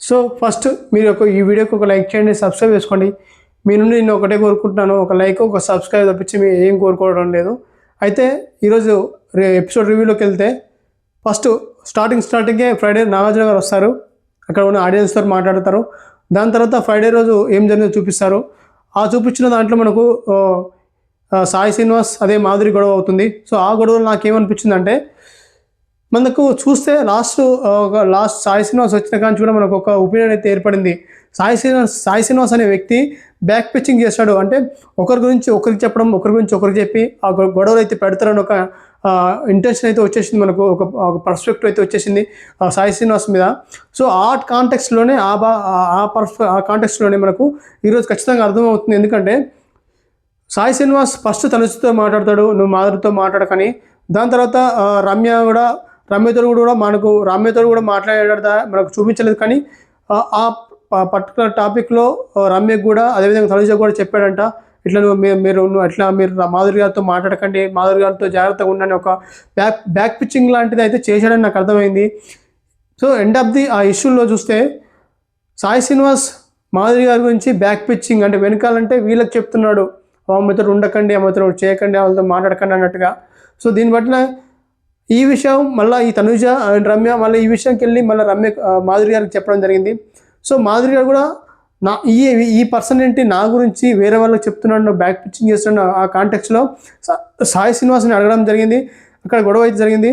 So first మీరు ఈ వీడియోకి ఒక లైక్ చేయండి, సబ్స్క్రైబ్ చేసుకోండి. మీ నుండి నేను ఒకటే కోరుకుంటున్నాను, ఒక లైక్ ఒక సబ్స్క్రైబ్ తప్పించి మీరు ఏం కోరుకోవడం లేదు. అయితే ఈరోజు ఎపిసోడ్ రివ్యూలోకి వెళ్తే ఫస్ట్ స్టార్టింగే ఫ్రైడే నాగార్జున గారు వస్తారు, అక్కడ ఉన్న ఆడియన్స్తో మాట్లాడతారు. దాని తర్వాత ఫ్రైడే రోజు ఏం జరిగిందో చూపిస్తారు. ఆ చూపించిన దాంట్లో మనకు సాయి శ్రీనివాస్ అదే మాధురి గొడవ అవుతుంది. సో ఆ గొడవలో నాకేమనిపించిందంటే, మనకు చూస్తే లాస్ట్ సాయి శ్రీనివాస్ వచ్చిన కానీ కూడా మనకు ఒక ఒపీనియన్ అయితే ఏర్పడింది. సాయి శ్రీనివాస్ అనే వ్యక్తి బ్యాక్ పిచ్చింగ్ చేస్తాడు. అంటే ఒకరి గురించి ఒకరికి చెప్పడం, ఒకరి గురించి ఒకరికి చెప్పి ఆ గొడవలు అయితే పెడతారని ఒక ఇంటెన్షన్ అయితే వచ్చేసింది, మనకు ఒక పర్స్పెక్టివ్ అయితే వచ్చేసింది సాయి శ్రీనివాస్ మీద. సో ఆ కాంటెక్స్ట్లోనే ఆ కాంటెక్స్ట్లోనే మనకు ఈరోజు ఖచ్చితంగా అర్థమవుతుంది. ఎందుకంటే సాయి శ్రీనివాస్ ఫస్ట్ తనుజతో మాట్లాడతాడు, నువ్వు మాధురితో మాట్లాడకని. దాని తర్వాత రమ్యతో కూడా మాట్లాడేట మనకు చూపించలేదు. కానీ ఆ పర్టికులర్ టాపిక్లో రమ్యకు కూడా అదేవిధంగా తనుజ కూడా చెప్పాడంట, ఇట్లా మీరు మాధురి గారితో మాట్లాడకండి, మాధురి గారితో జాగ్రత్తగా ఉండని ఒక బ్యాక్ పిచ్చింగ్ లాంటిది అయితే చేశాడని నాకు అర్థమైంది. సో ఎండ్ ఆఫ్ ది ఆ ఇష్యూలో చూస్తే సాయి శ్రీనివాస్ మాధురి గారి గురించి బ్యాక్ పిచ్చింగ్ అంటే వెనకాలంటే వీళ్ళకి చెప్తున్నాడు, ఆమెతో ఉండకండి, ఆమెతో చేయకండి, వాళ్ళతో మాట్లాడకండి అన్నట్టుగా. సో దీన్ని బట్టి ఈ విషయం మళ్ళీ ఈ తనుజ అండ్ రమ్య మళ్ళీ ఈ విషయంకి వెళ్ళి మళ్ళీ మాధురి గారికి చెప్పడం జరిగింది. సో మాధురి గారు కూడా ఈ పర్సన్ ఏంటి నా గురించి వేరే వాళ్ళకి చెప్తున్నాడు, బ్యాక్ పిచ్చింగ్ చేస్తున్నాడు, ఆ కాంటెక్స్లో సాయి శ్రీనివాస్ని అడగడం జరిగింది. అక్కడ గొడవ అయితే జరిగింది.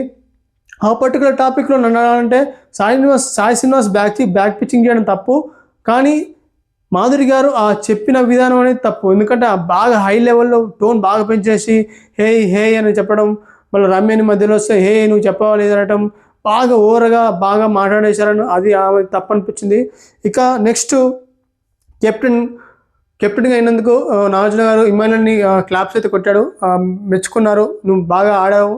ఆ పర్టికులర్ టాపిక్లో నన్ను అడగాలంటే సాయి శ్రీనివాస్ బ్యాక్ పిచ్చింగ్ చేయడం తప్పు, కానీ మాధురి గారు ఆ చెప్పిన విధానం అనేది తప్పు. ఎందుకంటే ఆ బాగా హై లెవెల్లో టోన్ బాగా పెంచేసి హే అని చెప్పడం, మళ్ళీ రమ్యని మధ్యలో వస్తే హే నువ్వు చెప్పవాలి అనటం, బాగా ఓవర్గా బాగా మాట్లాడేశారని అది ఆమె తప్పు అనిపించింది. ఇక నెక్స్ట్ కెప్టెన్గా అయినందుకు నాగార్జున గారు ఇమాన్యుల్ని క్లాప్స్ అయితే కొట్టాడు, మెచ్చుకున్నారు. నువ్వు బాగా ఆడావు,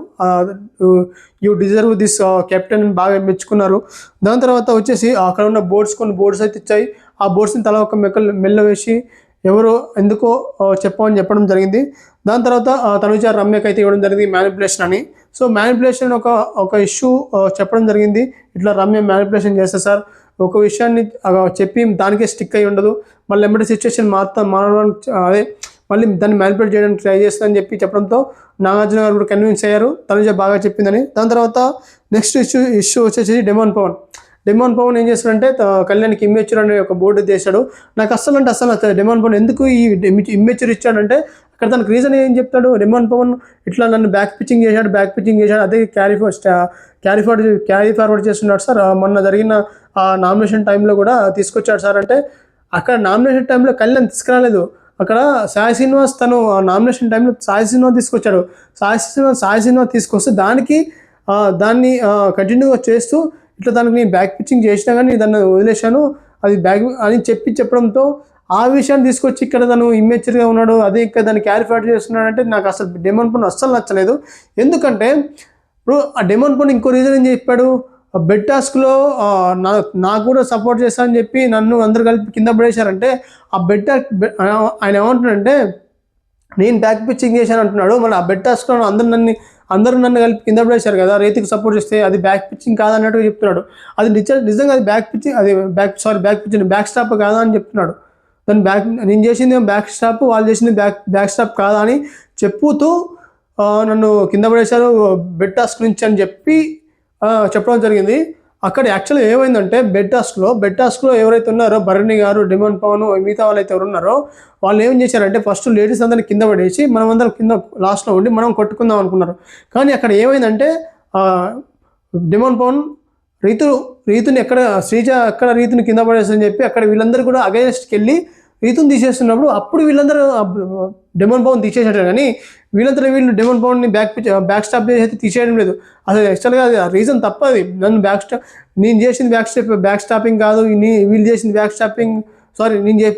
యూ డిజర్వ్ దిస్ కెప్టెన్ అని బాగా మెచ్చుకున్నారు. దాని తర్వాత వచ్చేసి అక్కడ ఉన్న కొన్ని బోర్డ్స్ అయితే ఇచ్చాయి. ఆ బోర్డ్స్ని తల ఒక మెల్ల వేసి ఎవరు ఎందుకో చెప్పడం జరిగింది. దాని తర్వాత తనుజ రమ్యకి అయితే ఇవ్వడం జరిగింది మ్యానిపులేషన్ అని. సో మ్యానిపులేషన్ ఒక ఇష్యూ చెప్పడం జరిగింది, ఇట్లా రమ్య మ్యానిపులేషన్ చేస్తే సార్ ఒక విషయాన్ని చెప్పి దానికే స్టిక్ అయి ఉండదు, మళ్ళీ ఎమ్మటి సిచ్యువేషన్ మళ్ళీ దాన్ని మ్యానిపులేట్ చేయడానికి ట్రై చేస్తుందని చెప్పడంతో నాగార్జున గారు కూడా కన్విన్స్ అయ్యారు, తనుజ బాగా చెప్పిందని. దాని తర్వాత నెక్స్ట్ ఇష్యూ వచ్చేసి డెమోన్ పవన్ ఏం చేస్తాడంటే కళ్యాణ్కి ఇమ్మెచ్యూర్ అనే ఒక బోర్డు చేశాడు. నాకు అస్సలు నచ్చదు డెమోన్ పవన్ ఎందుకు ఈ ఇమ్మెచ్యూర్ ఇచ్చాడంటే, అక్కడ తనకు రీజన్ ఏం చెప్తాడు, డెమోన్ పవన్ ఇట్లా నన్ను బ్యాక్ పిచ్చింగ్ చేశాడు, అదే క్యారీ ఫార్వర్డ్ చేస్తున్నాడు సార్, మొన్న జరిగిన నామినేషన్ టైంలో కూడా తీసుకొచ్చాడు సార్ అంటే, అక్కడ నామినేషన్ టైంలో కళ్యాణ్ తీసుకురాలేదు, అక్కడ సాయి శ్రీనివాస్ తను నామినేషన్ టైంలో సాయి శ్రీనివాస్ తీసుకొచ్చాడు. సాయి శ్రీనివాస్ తీసుకొస్తే దాన్ని కంటిన్యూగా చేస్తూ ఇట్లా దానికి నేను బ్యాక్ పిచ్చింగ్ చేసినా కానీ దాన్ని వదిలేశాను, అది బ్యాక్ అని చెప్పడంతో ఆ విషయాన్ని తీసుకొచ్చి ఇక్కడ తను ఇమ్మెచ్యూర్గా ఉన్నాడు, అదే ఇక్కడ దాన్ని క్యారీ ఫార్వర్డ్ చేస్తున్నాడు అంటే నాకు అసలు డెమోన్ పవన్ అస్సలు నచ్చలేదు. ఎందుకంటే ఇప్పుడు ఆ డెమోన్ పవన్ ఇంకో రీజన్ ఏం చెప్పాడు, బెడ్ టాస్క్లో నాకు కూడా సపోర్ట్ చేస్తానని చెప్పి నన్ను అందరు కలిపి కింద పడేశారంటే, ఆ ఆయన ఏమంటున్నాడంటే నేను బ్యాక్ పిచ్చింగ్ చేశాను అంటున్నాడు. మళ్ళీ ఆ బెడ్ టాస్క్లో అందరూ నన్ను కలిపి కింద పడేశారు కదా, రైతుకి సపోర్ట్ చేస్తే అది బ్యాక్ పిచ్చింగ్ కాదన్నట్టుగా చెప్తున్నాడు. అది నిజంగా అది బ్యాక్ పిచ్చింగ్ బ్యాక్ స్టాప్ కాదా అని చెప్తున్నాడు. నేను చేసింది బ్యాక్ స్టాప్, వాళ్ళు చేసింది బ్యాక్ స్టాప్ కాదా అని చెప్పుతూ నన్ను కింద పడేశారు బెడ్ టాస్క్ నుంచి అని చెప్పడం జరిగింది. అక్కడ యాక్చువల్గా ఏమైందంటే బెడ్ టాస్క్లో ఎవరైతే ఉన్నారో భరణి గారు, డెమోన్ పవన్, మిగతా వాళ్ళు అయితే ఎవరున్నారో వాళ్ళు ఏం చేశారంటే ఫస్ట్ లేడీస్ అందరినీ కింద పడేసి మనమందరం కింద లాస్ట్లో ఉండి మనం కొట్టుకుందాం అనుకున్నారు. కానీ అక్కడ ఏమైందంటే డెమోన్ పవన్ రీతుని రీతుని కింద పడేస్తుందని చెప్పి అక్కడ వీళ్ళందరూ కూడా అగైనెస్ట్కి వెళ్ళి రీతుని తీసేస్తున్నప్పుడు అప్పుడు వీళ్ళందరూ డెమోన్ పవన్ తీసేసారు. కానీ వీళ్ళు డెమోన్ పవన్ని బ్యాక్ స్టాప్ చేసి అయితే తీసేయడం లేదు. అసలు యాక్చువల్గా అది రీజన్ తప్పది. నన్ను నేను చేసింది బ్యాక్ స్టాపింగ్ కాదు, వీళ్ళు చేసింది బ్యాక్ స్టాపింగ్,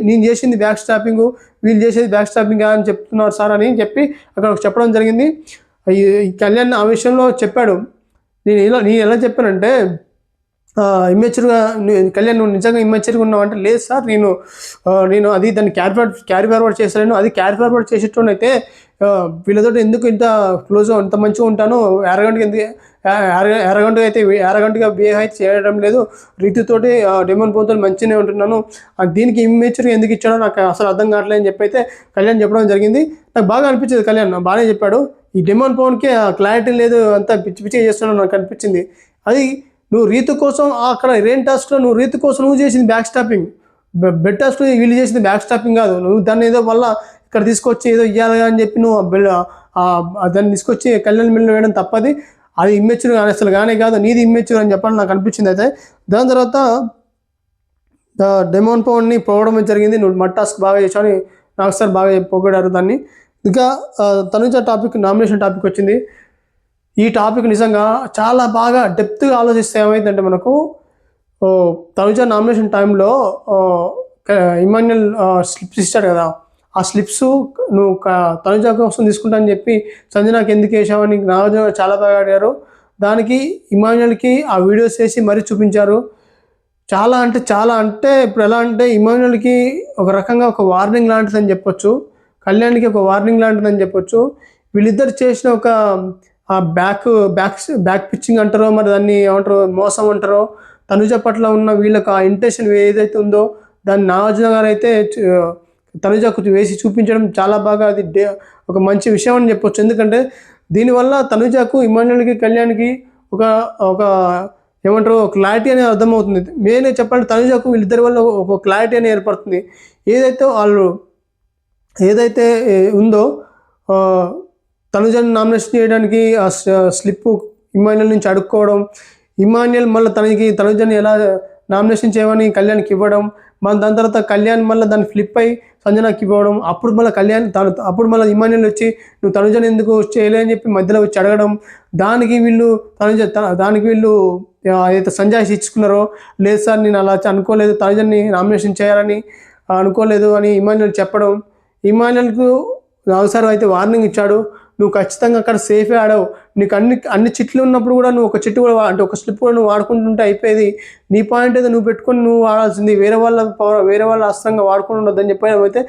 నేను చేసింది బ్యాక్ స్టాపింగ్, వీళ్ళు చేసేది బ్యాక్ స్టాపింగ్ అని చెప్తున్నారు సార్ అని అక్కడ చెప్పడం జరిగింది. కళ్యాణ్ ఆ విషయంలో చెప్పాడు, నేను ఎలా చెప్పానంటే ఇమ్మెచ్యూర్గా కళ్యాణ్ నువ్వు నిజంగా ఇమ్మెచ్యూర్గా ఉన్నావు అంటే, లేదు సార్ నేను అది దాన్ని క్యారీ ఫార్వర్డ్ చేస్తాను, అది క్యారీ ఫార్వర్డ్ చేసేటోనైతే వీళ్ళతో ఎందుకు ఇంత క్లోజ్గా ఇంత మంచిగా ఉంటాను, అరగంటకి అరగంటగా బిహేవ్ అయితే చేయడం లేదు. రీతితోటి డెమోన్ పోతో మంచిగానే ఉంటున్నాను. దీనికి ఇమ్మెచ్యూర్గా ఎందుకు ఇచ్చాడో నాకు అసలు అర్థం కావట్లేదు అని చెప్పి అయితే కళ్యాణ్ చెప్పడం జరిగింది. నాకు బాగా అనిపించింది. కళ్యాణ్ బాగానే చెప్పాడు. ఈ డెమోన్ పవన్కి క్లారిటీ లేదు, అంతా పిచ్చి పిచ్చి చేస్తున్నాడు నాకు అనిపించింది. అది నువ్వు రీతు కోసం అక్కడ రెయిన్ టాస్క్లో నువ్వు రీతు కోసం నువ్వు చేసింది బ్యాక్ స్టాపింగ్. బెడ్ టాస్క్లో వీళ్ళు చేసింది బ్యాక్ స్టాపింగ్ కాదు. నువ్వు దాన్ని ఏదో వల్ల ఇక్కడ తీసుకొచ్చి ఏదో ఇవ్వాలి అని చెప్పి నువ్వు దాన్ని తీసుకొచ్చి కళ్యాణ్ మిల్లు వేయడం తప్పది. అది ఇమ్మెచ్యూర్ అసలు కానీ కాదు, నీది ఇమ్మెచ్యూర్ అని చెప్పాలని నాకు అనిపించింది. అయితే దాని తర్వాత డెమోన్ పవన్ని పోవడం జరిగింది. నువ్వు మడ్ టాస్క్ బాగా చేసావు అని నాకు సార్ బాగా పొగిడారు దాన్ని. ఇంకా తనుజ టాపిక్, నామినేషన్ టాపిక్ వచ్చింది. ఈ టాపిక్ నిజంగా చాలా బాగా డెప్త్గా ఆలోచిస్తే ఏమైందంటే మనకు తనుజ నామినేషన్ టైంలో ఇమాన్యుయల్ స్లిప్స్ ఇచ్చాడు కదా, ఆ స్లిప్స్ నువ్వు తనుజ కోసం తీసుకుంటా అని చెప్పి సంజనాకి ఎందుకు వేసావని నాగార్జున చాలా బాగా అడిగారు. దానికి ఇమాన్యుయల్కి ఆ వీడియోస్ వేసి మరీ చూపించారు. చాలా అంటే ఇప్పుడు ఎలా అంటే ఇమాన్యుయల్కి ఒక రకంగా ఒక వార్నింగ్ లాంటిదని చెప్పొచ్చు, కళ్యాణ్కి ఒక వార్నింగ్ లాంటిదని చెప్పొచ్చు. వీళ్ళిద్దరు చేసిన ఒక బ్యాక్ పిచ్చింగ్ అంటారో, మరి దాన్ని ఏమంటారో, మోసం అంటారో, తనుజ పట్ల ఉన్న వీళ్ళకి ఆ ఇంటెన్షన్ ఏదైతే ఉందో దాన్ని నాగార్జున గారు అయితే తనుజకు వేసి చూపించడం చాలా బాగా అది ఒక మంచి విషయం అని చెప్పొచ్చు. ఎందుకంటే దీనివల్ల తనుజకు, ఇమాన్యుయల్కి, కళ్యాణ్కి ఒక ఒక ఏమంటారు క్లారిటీ అనేది అర్థమవుతుంది. మెయిన్గా చెప్పాలంటే తనుజకు వీళ్ళిద్దరి వల్ల ఒక క్లారిటీ అనేది ఏర్పడుతుంది. ఏదైతే ఉందో తనుజని నామినేషన్ చేయడానికి ఆ స్లిప్ ఇమాన్యుయల్ నుంచి అడుక్కోవడం, ఇమాన్యుయల్ మళ్ళీ తనుజని ఎలా నామినేషన్ చేయమని కళ్యాణ్కి ఇవ్వడం, దాని తర్వాత కళ్యాణ్ మళ్ళీ దాన్ని ఫ్లిప్ అయ్యి సంజనాకి ఇవ్వడం, అప్పుడు మళ్ళీ ఇమాన్యుయల్ వచ్చి నువ్వు తనుజని ఎందుకు చేయలే అని చెప్పి మధ్యలో వచ్చి అడగడం, దానికి వీళ్ళు ఏదైతే సంజాయిషి ఇచ్చుకున్నారో, లేదు సార్ నేను అలా అనుకోలేదు, తనుజని నామినేషన్ చేయాలని అనుకోలేదు అని ఇమాన్యుయల్ చెప్పడం, ఇమాన్యుయల్కు అవసరం అయితే వార్నింగ్ ఇచ్చాడు. నువ్వు ఖచ్చితంగా అక్కడ సేఫే ఆడావు. నీకు అన్ని చిట్లు ఉన్నప్పుడు కూడా నువ్వు ఒక చిట్టు కూడా అంటే ఒక స్లిప్ కూడా నువ్వు వాడుకుంటుంటే అయిపోయేది. నీ పాయింట్ ఏదో నువ్వు పెట్టుకొని నువ్వు ఆడాల్సింది, వేరే వాళ్ళ అస్త్రంగా వాడుకొని ఉండొద్దని చెప్పడం అయితే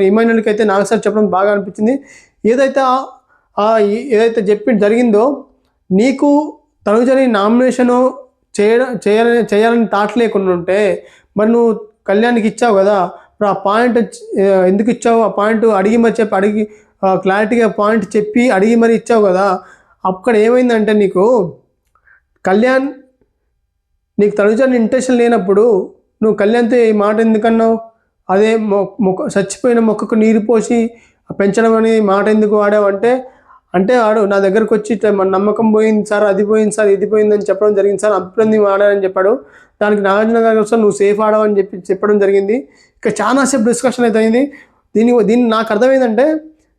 ఇమాన్యుయల్కి అయితే నాకు సార్ చెప్పడం బాగా అనిపించింది. ఏదైతే జరిగిందో, నీకు తనుజని నామినేషను చేయాలని థాట్ లేకుండా ఉంటే మరి నువ్వు కళ్యాణ్కి ఇచ్చావు కదా, ఆ పాయింట్ ఎందుకు ఇచ్చావు, ఆ పాయింట్ అడిగి క్లారిటీగా పాయింట్ చెప్పి అడిగి మరి ఇచ్చావు కదా. అక్కడ ఏమైందంటే నీకు తనుజని ఇంటెన్షన్ లేనప్పుడు నువ్వు కళ్యాణ్తో ఈ మాట ఎందుకన్నావు? అదే చచ్చిపోయిన మొక్కకు నీరు పోసి పెంచడం అనే మాట ఎందుకు వాడావంటే, ఆడు నా దగ్గరకు వచ్చి నమ్మకం పోయింది సార్, అది పోయింది సార్, ఇది పోయిందని చెప్పడం జరిగింది సార్, అప్పుడు ఆడాలని చెప్పాడు. దానికి నాగార్జున గారు సార్ నువ్వు సేఫ్ ఆడవని చెప్పడం జరిగింది. ఇక చాలాసేపు డిస్కషన్ అయితే అయింది. దీన్ని నాకు అర్థమైందంటే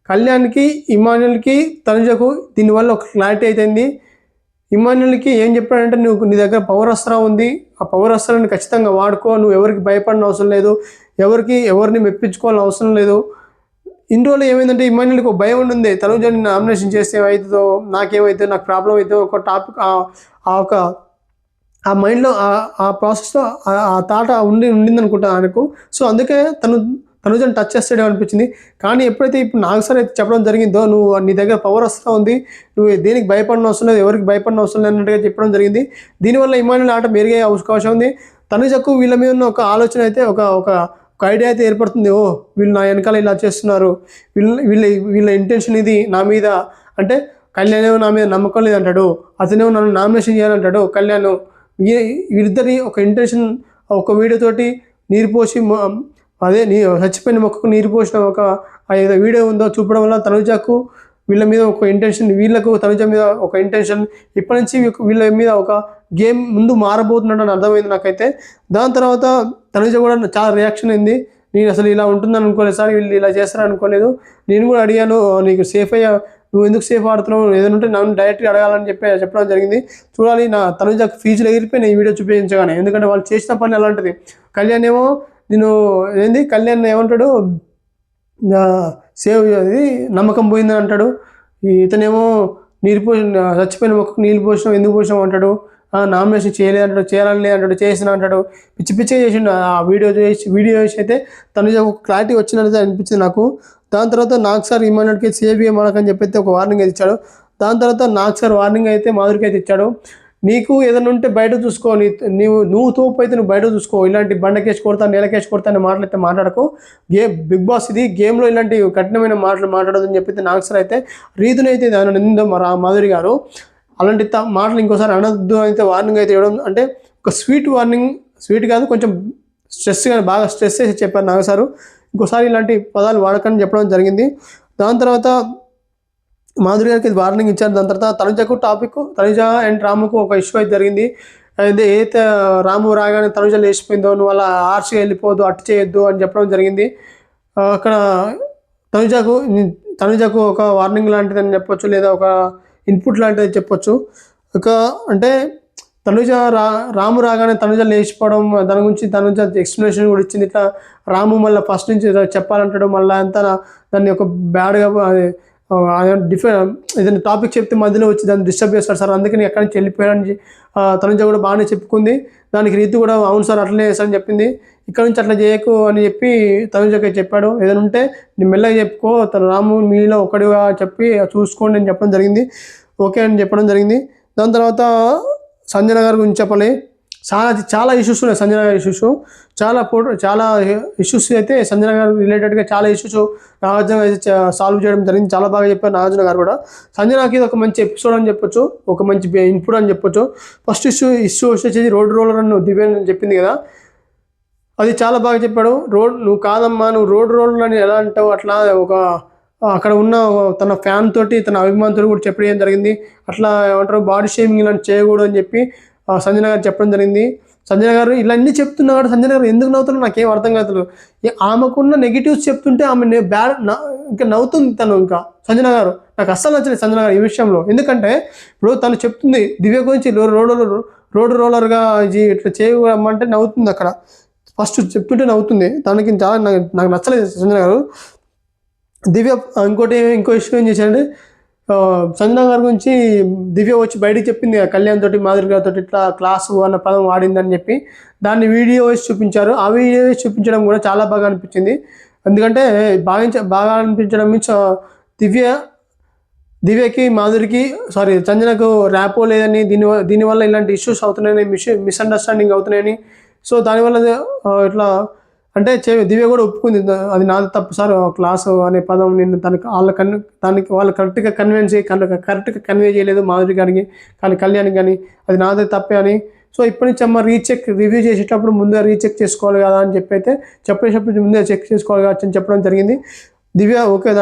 కళ్యాణ్కి, ఇమాన్యుయల్కి, తనుజకు దీనివల్ల ఒక క్లారిటీ అవుతుంది. ఇమాన్యుయల్కి ఏం చెప్పాడంటే, నీ దగ్గర పవర్ అస్త్రం ఉంది, ఆ పవర్ అస్త్రాన్ని ఖచ్చితంగా వాడుకో, నువ్వు ఎవరికి భయపడిన అవసరం లేదు, ఎవరిని మెప్పించుకోవాలని అవసరం లేదు. ఇన్ని రోజులు ఏమైందంటే ఇమాన్యుయల్కి ఒక భయం ఉండింది, తనుజని నామినేషన్ చేస్తే ఏమవుతుందో, నాకేమవుతుందో, నాకు ప్రాబ్లం అవుతుందో ఒక టాపిక్ ఆ మైండ్లో ఆ ప్రాసెస్లో ఆ థాట్ ఉండింది అనుకుంటా ఆయనకు. సో అందుకే తనుజని టచ్ చేస్తాడే అనిపించింది. కానీ ఎప్పుడైతే ఇప్పుడు నాకు సార్ అయితే చెప్పడం జరిగిందో, నువ్వు నీ దగ్గర పవర్ వస్తూ ఉంది, నువ్వు దేనికి భయపడిన అవసరం లేదు, ఎవరికి భయపడిన అవసరం లేదు అన్నట్టుగా చెప్పడం జరిగింది. దీనివల్ల ఇమాన్యుయల్ ఆట మెరుగే అవకాశం ఉంది. తనుజకు వీళ్ళ మీద ఉన్న ఒక ఆలోచన అయితే ఒక ఐడియా అయితే ఏర్పడుతుంది. వీళ్ళు నా వెనకాల ఇలా చేస్తున్నారు, వీళ్ళ ఇంటెన్షన్ ఇది నా మీద, అంటే కళ్యాణ్ ఏమో నా మీద నమ్మకం లేదంటాడు, అతనేమో నన్ను నామినేషన్ చేయాలంటాడు కళ్యాణ్. వీళ్ళిద్దరి ఒక ఇంటెన్షన్ ఒక వీడియోతోటి నీరు పోసి చచ్చిపోయిన మొక్కకు నీరు పోసిన ఒక ఏదో వీడియో ఉందో చూపడం వల్ల తనుజకు వీళ్ళ మీద ఒక ఇంటెన్షన్, వీళ్ళకు తనుజ మీద ఒక ఇంటెన్షన్, ఇప్పటి నుంచి వీళ్ళ మీద ఒక గేమ్ ముందు మారబోతున్నాడు అని అర్థమైంది నాకైతే. దాని తర్వాత తనుజ కూడా చాలా రియాక్షన్ అయింది. నేను అసలు ఇలా ఉంటుందని అనుకోలేదు సార్, వీళ్ళు ఇలా చేస్తారని అనుకోలేదు. నేను కూడా అడిగాను, నీకు సేఫ్ నువ్వు ఎందుకు సేఫ్ ఆడుతున్నావు, ఏదైనా ఉంటే నన్ను డైరెక్ట్గా అడగాలని చెప్పడం జరిగింది. చూడాలి, నా తనుజకు ఫీజులు ఎగిరిపోయి నేను ఈ వీడియో చూపించగానే, ఎందుకంటే వాళ్ళు చేసిన పని అలాంటిది. కళ్యాణ్ ఏమో కళ్యాణ్ ఏమంటాడు, సేవ్ అది నమ్మకం పోయిందని అంటాడు. ఇతనేమో చచ్చిపోయిన మొక్కకు నీళ్ళు పోసినావు, ఎందుకు పోసినావు అంటాడు. నామినేషన్ చేయలేదు అంటాడు, చేయాలని అంటాడు, చేసిన అంటాడు, పిచ్చిగా చేసిండు. ఆ వీడియో చేసి అయితే తనుజ ఒక క్లారిటీ వచ్చినట్టు అనిపించింది నాకు. దాని తర్వాత నాకు సార్ ఇమాన్యుయల్కి సేవ్ మనకని చెప్పి ఒక వార్నింగ్ ఇచ్చాడు. దాని తర్వాత నాకు సార్ వార్నింగ్ అయితే మాధురికి అయితే ఇచ్చాడు. నీకు ఏదైనా ఉంటే బయట చూసుకో, నువ్వు తోపు అయితే నువ్వు బయట చూసుకో, ఇలాంటి బండకేసి కొడతా నేలకేసి కొడతా అనే మాటలైతే మాట్లాడకు. బిగ్ బాస్ ఇది గేమ్లో ఇలాంటి కఠినమైన మాటలు మాట్లాడదని చెప్పి నాకు సార్ అయితే రీతిని అయితే నిందో మాధురి గారు. అలాంటి మాటలు ఇంకోసారి అనొద్దు అయితే వార్నింగ్ అయితే ఇవ్వడం, అంటే ఒక స్వీట్ వార్నింగ్, స్వీట్ కాదు కొంచెం స్ట్రెస్ కానీ బాగా స్ట్రెస్ చేసి చెప్పారు నాగ సారు. ఇంకోసారి ఇలాంటి పదాలు వాడకని చెప్పడం జరిగింది. దాని తర్వాత మాధురి గారికి వార్నింగ్ ఇచ్చారు. దాని తర్వాత తనుజ అండ్ రాముకు ఒక ఇష్యూ అయితే జరిగింది. ఏదైతే రాము రాగానే తనుజ లేచిపోయిందో, నువ్వు అలా ఆర్ష్గా వెళ్ళిపోదు, అటు చేయొద్దు అని చెప్పడం జరిగింది. అక్కడ తనుజకు ఒక వార్నింగ్ లాంటిదని చెప్పొచ్చు, లేదా ఒక ఇన్పుట్ లాంటిది చెప్పొచ్చు. అంటే రాము రాగానే తనుజ లేచిపోవడం, దాని గురించి తనుజ ఎక్స్ప్లెనేషన్ కూడా ఇచ్చింది. ఇట్లా రాము మళ్ళీ ఫస్ట్ నుంచి చెప్పాలంటాడు, మళ్ళీ అంతా దాన్ని ఒక బ్యాడ్గా ఏదైనా టాపిక్ చెప్తే మధ్యలో వచ్చి దాన్ని డిస్టర్బ్ చేస్తాడు సార్, అందుకని ఎక్కడి నుంచి వెళ్ళిపోయాడని తనుజ కూడా బాగానే చెప్పుకుంది. దానికి రీతి కూడా అవును సార్ అట్లనే చేస్తారని చెప్పింది. ఇక్కడ నుంచి అట్లా చేయకు అని చెప్పి తనుజకి చెప్పాడు. ఏదైనా ఉంటే నేను మెల్లగా చెప్పుకో, రాము మీలో ఒకటిగా చెప్పి చూసుకోండి అని చెప్పడం జరిగింది. ఓకే అని చెప్పడం జరిగింది. దాని తర్వాత సంజన గారి గురించి చెప్పాలి. చాలా ఇష్యూస్ ఉన్నాయి సంజన గారి ఇష్యూస్, చాలా ఇష్యూస్ అయితే సంజన గారు రిలేటెడ్గా చాలా ఇష్యూస్ నాగార్జున అయితే సాల్వ్ చేయడం జరిగింది. చాలా బాగా చెప్పారు నాగార్జున గారు కూడా. సంజనకి ఇది ఒక మంచి ఎపిసోడ్ అని చెప్పొచ్చు, ఒక మంచి ఇన్పుట్ అని చెప్పొచ్చు. ఫస్ట్ ఇష్యూ వచ్చేసి రోడ్ రోలర్ అని దివ్య అని చెప్పింది కదా, అది చాలా బాగా చెప్పాడు. నువ్వు కాదమ్మా, నువ్వు రోడ్ రోలర్ అని ఎలా అంటావు, అట్లా అక్కడ ఉన్న తన ఫ్యాన్ తోటి తన అభిమానులతో కూడా చెప్పడం జరిగింది. అట్లా ఏమంటారు బాడీ షేమింగ్ ఇలాంటి చేయకూడదు అని చెప్పి సంజన గారు చెప్పడం జరిగింది. సంజన గారు ఇలా అన్నీ చెప్తున్నాడు, సంజన గారు ఎందుకు నవ్వుతున్నాడు నాకేం అర్థం కాదు. ఆమెకున్న నెగిటివ్స్ చెప్తుంటే ఆమె ఇంకా నవ్వుతుంది తను. ఇంకా సంజన గారు నాకు అస్సలు నచ్చలేదు సంజన గారు ఈ విషయంలో. ఎందుకంటే ఇప్పుడు తను చెప్తుంది దివ్య గురించి రోడ్ రోలర్గా ఇట్లా చేయమంటే నవ్వుతుంది. అక్కడ ఫస్ట్ చెప్తుంటే నవ్వుతుంది. దానికి చాలా నాకు నచ్చలేదు సంజన గారు. దివ్య ఇంకో ఇష్యూ ఏం చేశాడంటే, సంజన గారి గురించి దివ్య వచ్చి బయటికి చెప్పింది కళ్యాణ్ తోటి మాధురి గారితో ఇట్లా క్లాసు అన్న పదం వాడిందని చెప్పి దాన్ని వీడియో వేసి చూపించారు. ఆ వీడియో వేసి చూపించడం కూడా చాలా బాగా అనిపించింది. ఎందుకంటే బాగా అనిపించడం మీన్స్ దివ్యకి మాధురికి సంజనకు ర్యాపో లేదని, దీనివల్ల ఇలాంటి ఇష్యూస్ అవుతున్నాయని, మిస్అండర్స్టాండింగ్ అవుతున్నాయని, సో దానివల్ల ఇట్లా అంటే దివ్య కూడా ఒప్పుకుంది, అది నాది తప్పు సార్, క్లాసు అనే పదం నేను దానికి వాళ్ళు కరెక్ట్గా కరెక్ట్గా కన్వే చేయలేదు మాధురి గారికి కానీ కళ్యాణ్కి కానీ, అది నాదే తప్పే అని. సో ఇప్పటి నుంచి అమ్మ రివ్యూ చేసేటప్పుడు ముందే రీచెక్ చేసుకోవాలి కదా అని చెప్పి అయితే చెప్పేటప్పుడు ముందే చెక్ చేసుకోవాలి కదా అని చెప్పడం జరిగింది. దివ్య ఓకే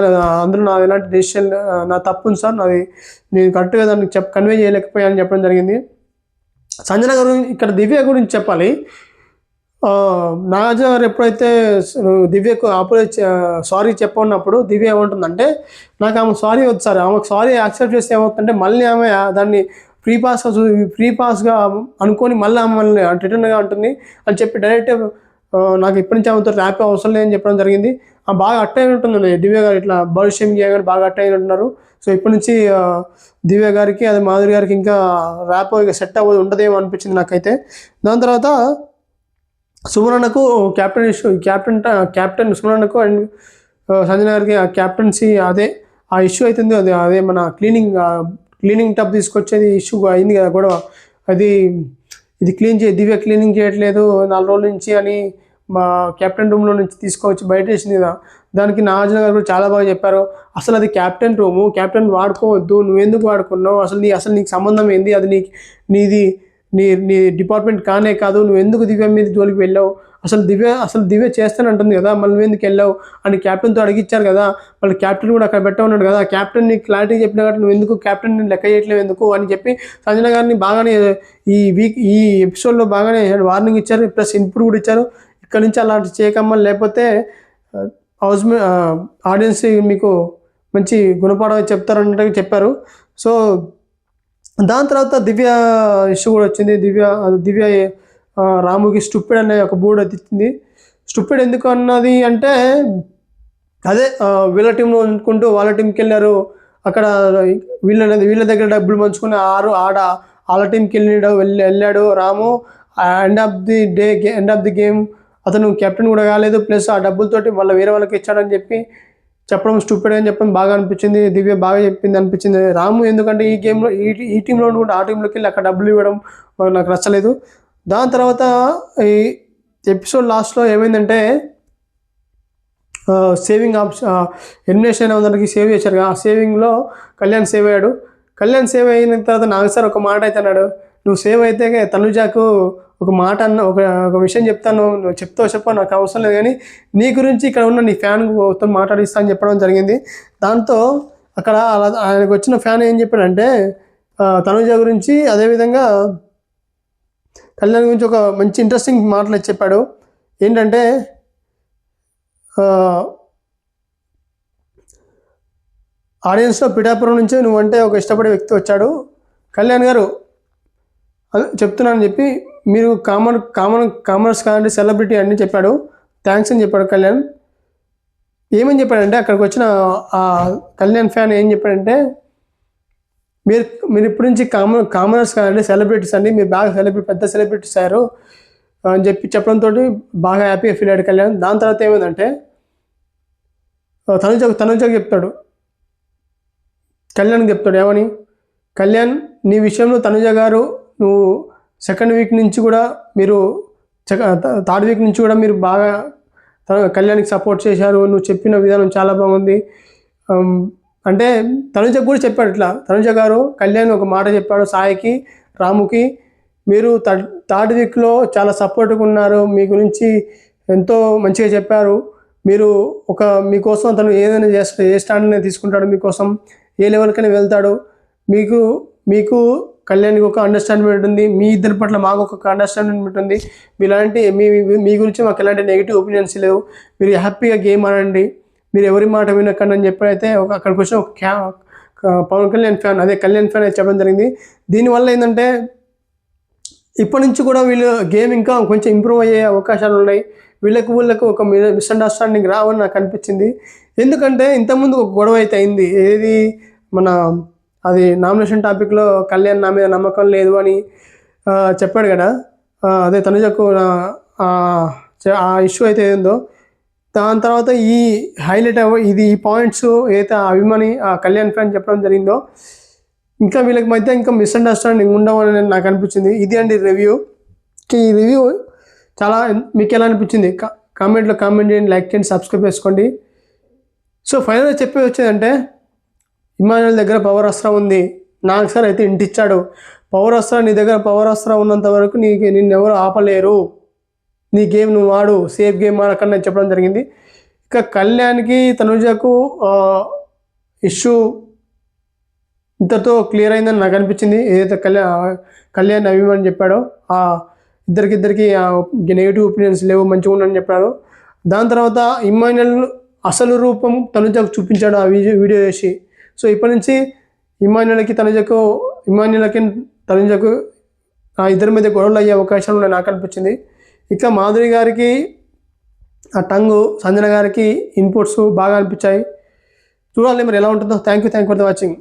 అందులో నా ఎలాంటి డెసిషన్ నా తప్పు ఉంది సార్, నేను కరెక్ట్గా దాన్ని కన్వే చేయలేకపోయానని చెప్పడం జరిగింది. సంజన గారు ఇక్కడ దివ్య గురించి చెప్పాలి. నాగార్జున గారు ఎప్పుడైతే దివ్యకు సారీ చెప్పన్నప్పుడు దివ్య ఏమంటుందంటే, నాకు ఆమె సారీ వద్దు సార్, ఆమెకు సారీ యాక్సెప్ట్ చేస్తే ఏమవుతుందంటే మళ్ళీ ఆమె దాన్ని ఫ్రీ పాస్గా అనుకొని మళ్ళీ ఆమె రిటర్న్గా ఉంటుంది అని చెప్పి డైరెక్ట్ నాకు ఇప్పటి నుంచి ఆమెతో ర్యాప్ అవసరం లేదని చెప్పడం జరిగింది. బాగా అట్ట అయిన ఉంటుంది దివ్య గారు, ఇట్లా బర్డ్ షేమింగ్ చేయగానే బాగా అట్ట అయిన ఉంటున్నారు. సో ఇప్పటి నుంచి దివ్య గారికి అది మాధురి గారికి ఇంకా ర్యాప్ ఇక సెట్ అవ్వదు ఉండదేమో అనిపించింది నాకైతే. దాని తర్వాత సుమనకు క్యాప్టెన్ సుమనకు అండ్ సంజన గారికి ఆ క్యాప్టెన్సీ ఆ ఇష్యూ అవుతుంది. అదే మన క్లీనింగ్ టబ్ తీసుకొచ్చేది ఇష్యూ అయింది కదా గొడవ, ఇది దివ్య క్లీనింగ్ చేయట్లేదు 4 రోజుల నుంచి అని మా కెప్టెన్ రూమ్లో నుంచి తీసుకొచ్చి బయట వేసింది కదా. దానికి నాగార్జున గారు కూడా చాలా బాగా చెప్పారు. అసలు అది క్యాప్టెన్ రూము, క్యాప్టెన్ వాడుకోవద్దు, నువ్వెందుకు వాడుకున్నావు, అసలు నీకు సంబంధం ఏంది, అది నీ డిపార్ట్మెంట్ కానే కాదు, నువ్వు ఎందుకు దివ్య మీద జోలికి వెళ్ళావు, అసలు దివ్య చేస్తానంటుంది కదా, మళ్ళీ నువ్వు ఎందుకు వెళ్ళావు అని క్యాప్టెన్తో అడిగిచ్చారు కదా. మళ్ళీ క్యాప్టెన్ కూడా అక్కడ పెట్టమన్నాడు కదా, క్యాప్టెన్ని క్లారిటీ చెప్పినా కాబట్టి నువ్వు ఎందుకు క్యాప్టెన్ని లెక్క చేయట్లేవు ఎందుకు అని చెప్పి సంజన గారిని బాగానే ఈ ఎపిసోడ్లో బాగానే వార్నింగ్ ఇచ్చారు, ప్లస్ ఇన్పుట్ కూడా ఇచ్చారు. ఇక్కడ నుంచి అలాంటి చేయకమ్మా, లేకపోతే ఆడియన్స్ మీకు మంచి గుణపాఠం చెప్తారన్నట్టుగా చెప్పారు. సో దాని తర్వాత దివ్య ఇష్యూ కూడా వచ్చింది. దివ్య రాముకి స్టూపిడ్ అనే ఒక బోర్డు అయితే ఇచ్చింది. స్టూపిడ్ ఎందుకు అన్నది అంటే అదే వీళ్ళ టీంలో అనుకుంటూ వాళ్ళ టీంకి వెళ్ళారు. అక్కడ వీళ్ళ దగ్గర డబ్బులు పంచుకుని వాళ్ళ టీంకి వెళ్ళాడు రాము. ఎండ్ ఆఫ్ ది గేమ్ అతను కెప్టెన్ కూడా కాలేదు, ప్లస్ ఆ డబ్బులతోటి వేరే వాళ్ళకి ఇచ్చాడని చెప్పి చెప్పడం స్టూపిడ్ అని చెప్పడం బాగా అనిపించింది. దివ్య బాగా చెప్పింది అనిపించింది. రాము ఎందుకంటే ఈ గేమ్లో ఈ టీంలో ఉండి ఆ టీంలోకి వెళ్ళి అక్కడ డబ్బులు ఇవ్వడం నాకు నచ్చలేదు. దాని తర్వాత ఈ ఎపిసోడ్ లాస్ట్లో ఏమైందంటే సేవింగ్ ఎలిమినేషన్ అయిన అందరికి సేవ్ చేశారు. ఆ సేవింగ్లో కళ్యాణ్ సేవ్ అయ్యాడు. కళ్యాణ్ సేవ్ అయిన తర్వాత నాకు సార్ ఒక మాట అయితే అన్నాడు, నువ్వు సేవ్ అయితే తనుజాకు ఒక మాట అన్న ఒక విషయం చెప్తాను, నువ్వు చెప్తావు చెప్ప నాకు అవసరం లేదు, కానీ నీ గురించి ఇక్కడ ఉన్న నీ ఫ్యాన్తో మాట్లాడిస్తా అని చెప్పడం జరిగింది. దాంతో అక్కడ అలా ఆయనకు వచ్చిన ఫ్యాన్ ఏం చెప్పాడంటే తనుజ గురించి అదేవిధంగా కళ్యాణ్ గురించి ఒక మంచి ఇంట్రెస్టింగ్ మాటలు చెప్పాడు. ఏంటంటే ఆడియన్స్లో పిఠాపురం నుంచి నువ్వంటే ఒక ఇష్టపడే వ్యక్తి వచ్చాడు కళ్యాణ్ గారు చెప్తున్నానని చెప్పి, మీరు కామర్స్ కాదండి సెలబ్రిటీ అని చెప్పాడు. థ్యాంక్స్ అని చెప్పాడు కళ్యాణ్. ఏమని చెప్పాడంటే అక్కడికి వచ్చిన ఆ కళ్యాణ్ ఫ్యాన్ ఏం చెప్పాడంటే, మీరు ఇప్పటి నుంచి కామనర్స్ కాదండి సెలబ్రిటీస్ అండి, మీరు బాగా పెద్ద సెలబ్రిటీస్ అయ్యారు అని చెప్పడంతో బాగా హ్యాపీగా ఫీల్ అయ్యాడు కళ్యాణ్. దాని తర్వాత ఏమైందంటే తనుజకు చెప్తాడు, కళ్యాణ్కి చెప్తాడు ఏమని, కళ్యాణ్ నీ విషయంలో తనుజ గారు నువ్వు సెకండ్ వీక్ నుంచి కూడా మీరు థర్డ్ వీక్ నుంచి కూడా మీరు బాగా కళ్యాణ్కి సపోర్ట్ చేశారు, నువ్వు చెప్పిన విధానం చాలా బాగుంది అంటే తనుజకు కూడా చెప్పాడు. ఇట్లా తనుజ గారు కళ్యాణ్ ఒక మాట చెప్పాడు సాయికి రాముకి, మీరు థర్డ్ వీక్లో చాలా సపోర్ట్గా ఉన్నారు, మీ గురించి ఎంతో మంచిగా చెప్పారు, మీరు మీకోసం తను ఏదైనా చేస్తాడు, ఏ స్టాండ్నే తీసుకుంటాడు, మీకోసం ఏ లెవెల్కైనా వెళ్తాడు, మీకు కళ్యాణ్కి ఒక అండర్స్టాండ్మెంట్ ఉంది, మీ ఇద్దరి పట్ల మాకు ఒక అండర్స్టాండ్మెంట్ ఉంది, మీలాంటి మీ గురించి మాకు ఎలాంటి నెగిటివ్ ఒపీనియన్స్ లేవు, మీరు హ్యాపీగా గేమ్ ఆడండి, మీరు ఎవరి మాట వినకండి అని చెప్పినైతే అక్కడికి వచ్చిన పవన్ కళ్యాణ్ ఫ్యాన్ అదే కళ్యాణ్ ఫ్యాన్ అయితే చెప్పడం జరిగింది. దీనివల్ల ఏంటంటే ఇప్పటి నుంచి కూడా వీళ్ళు గేమ్ ఇంకా కొంచెం ఇంప్రూవ్ అయ్యే అవకాశాలు ఉన్నాయి, వీళ్ళకు ఒక మిస్అండర్స్టాండింగ్ రావని నాకు అనిపించింది. ఎందుకంటే ఇంతకుముందు ఒక గొడవ అయితే అయింది, ఏది మన అది నామినేషన్ టాపిక్లో కళ్యాణ్ నా మీద నమ్మకం లేదు అని చెప్పాడు కదా, అదే తనుజకు ఆ ఇష్యూ అయితే ఏందో, దాని తర్వాత ఈ హైలైట్ ఈ పాయింట్స్ ఏదైతే అభిమాని కళ్యాణ్ ఫ్యాన్ చెప్పడం జరిగిందో ఇంకా వీళ్ళకి మధ్య ఇంకా మిస్అండర్స్టాండింగ్ ఉండవని నాకు అనిపించింది. ఇది అండి రివ్యూ. ఈ రివ్యూ చాలా మీకు ఎలా అనిపించింది కామెంట్లో కామెంట్ చేయండి, లైక్ చేయండి, సబ్స్క్రైబ్ చేసుకోండి. సో ఫైనల్గా చెప్పేది వచ్చేదంటే ఇమాన్యుల్ దగ్గర పవర్ అస్త్రం ఉంది, నాకు సార్ అయితే ఇంటిచ్చాడు, పవర్ అస్త్రం నీ దగ్గర పవర్ అస్త్రం ఉన్నంత వరకు నిన్నెవరు ఆపలేరు, నీ గేమ్ నువ్వు ఆడు, సేఫ్ గేమ్ ఆడకని నేను చెప్పడం జరిగింది. ఇక కళ్యాణ్కి తనుజకు ఇష్యూ ఇంతతో క్లియర్ అయిందని నాకు అనిపించింది. ఏదైతే కళ్యాణ్ అభిమాని చెప్పాడో ఇద్దరికి నెగిటివ్ ఒపీనియన్స్ లేవు, మంచిగా ఉండని చెప్పాడు. దాని తర్వాత ఇమాన్యుల్ అసలు రూపం తనుజకు చూపించాడు ఆ వీడియో చేసి. సో ఇప్పటి నుంచి ఇమాన్యుల్కి తనుజకు ఆ ఇద్దరి మధ్య గొడవలు అయ్యే అవకాశాలు ఉన్నాయి నాకు అనిపించింది. ఇక మాధురి గారికి ఆ టంగు, సంజన గారికి ఇన్పుట్స్ బాగా అనిపించాయి. చూడాలి మరి ఎలా ఉంటుందో. Thank you for the watching.